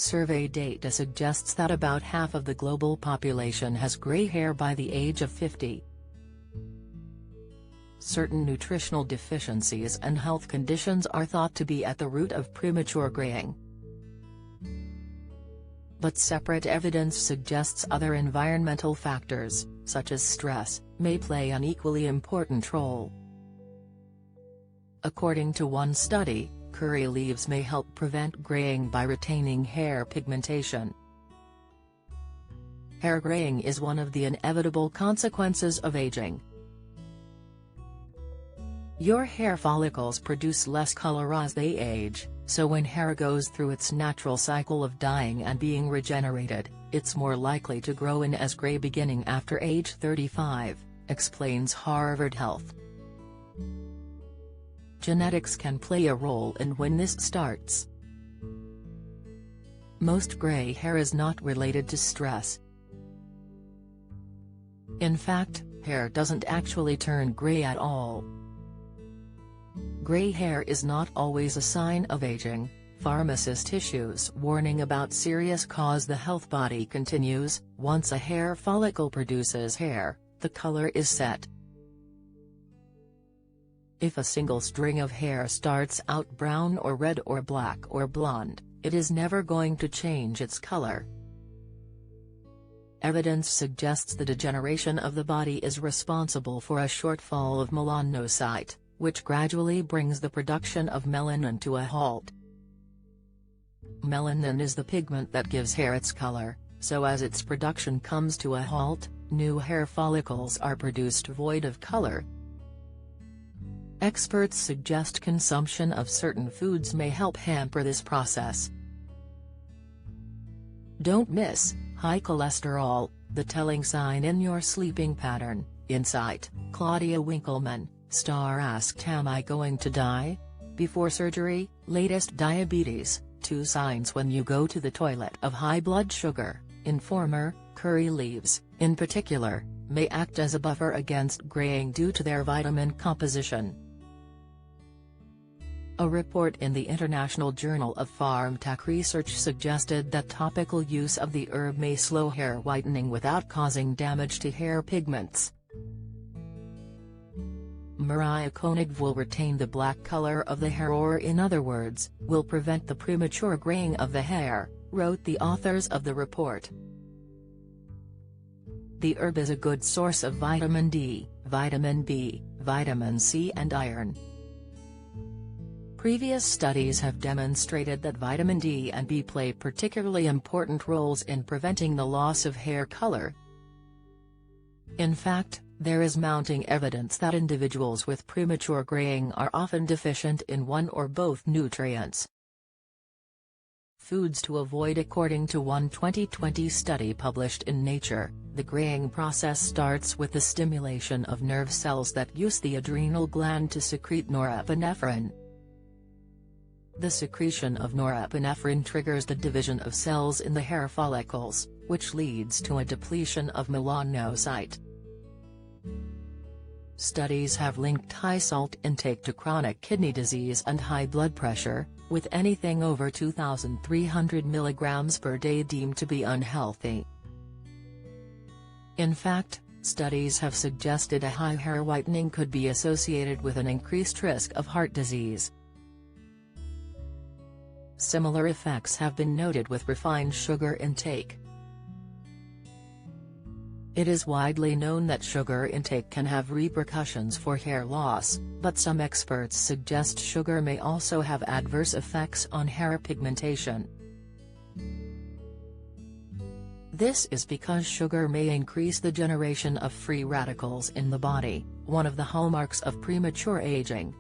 survey data suggests that about half of the global population has gray hair by the age of 50. Certain nutritional deficiencies and health conditions are thought to be at the root of premature graying. But separate evidence suggests other environmental factors, such as stress, may play an equally important role. According to one study, curry leaves may help prevent graying by retaining hair pigmentation. Hair graying is one of the inevitable consequences of aging. Your hair follicles produce less color as they age, so when hair goes through its natural cycle of dying and being regenerated, it's more likely to grow in as gray beginning after age 35, explains Harvard Health. Genetics can play a role in when this starts. Most gray hair is not related to stress. In fact, hair doesn't actually turn gray at all. Gray hair is not always a sign of aging. Pharmacist issues warning about serious cause. The health body continues, once a hair follicle produces hair, the color is set. If a single string of hair starts out brown or red or black or blonde, it is never going to change its color. Evidence suggests the degeneration of the body is responsible for a shortfall of melanocyte, which gradually brings the production of melanin to a halt. Melanin is the pigment that gives hair its color, so as its production comes to a halt, new hair follicles are produced void of color. Experts suggest consumption of certain foods may help hamper this process. Don't miss high cholesterol, the telling sign in your sleeping pattern. Insight, Claudia Winkleman, star asked, "Am I going to die? Before surgery, latest diabetes, 2 signs when you go to the toilet of high blood sugar." Informer, curry leaves, in particular, may act as a buffer against graying due to their vitamin composition. A report in the International Journal of Farm Tech Research suggested that topical use of the herb may slow hair whitening without causing damage to hair pigments. Mariah Koenig will retain the black color of the hair, or in other words, will prevent the premature graying of the hair, wrote the authors of the report. The herb is a good source of vitamin D, vitamin B, vitamin C and iron. Previous studies have demonstrated that vitamin D and B play particularly important roles in preventing the loss of hair color. In fact, there is mounting evidence that individuals with premature graying are often deficient in one or both nutrients. Foods to avoid. According to one 2020 study published in Nature, the graying process starts with the stimulation of nerve cells that use the adrenal gland to secrete norepinephrine. The secretion of norepinephrine triggers the division of cells in the hair follicles, which leads to a depletion of melanocyte. Studies have linked high salt intake to chronic kidney disease and high blood pressure, with anything over 2,300 mg per day deemed to be unhealthy. In fact, studies have suggested a high hair whitening could be associated with an increased risk of heart disease. Similar effects have been noted with refined sugar intake. It is widely known that sugar intake can have repercussions for hair loss, but some experts suggest sugar may also have adverse effects on hair pigmentation. This is because sugar may increase the generation of free radicals in the body, one of the hallmarks of premature aging.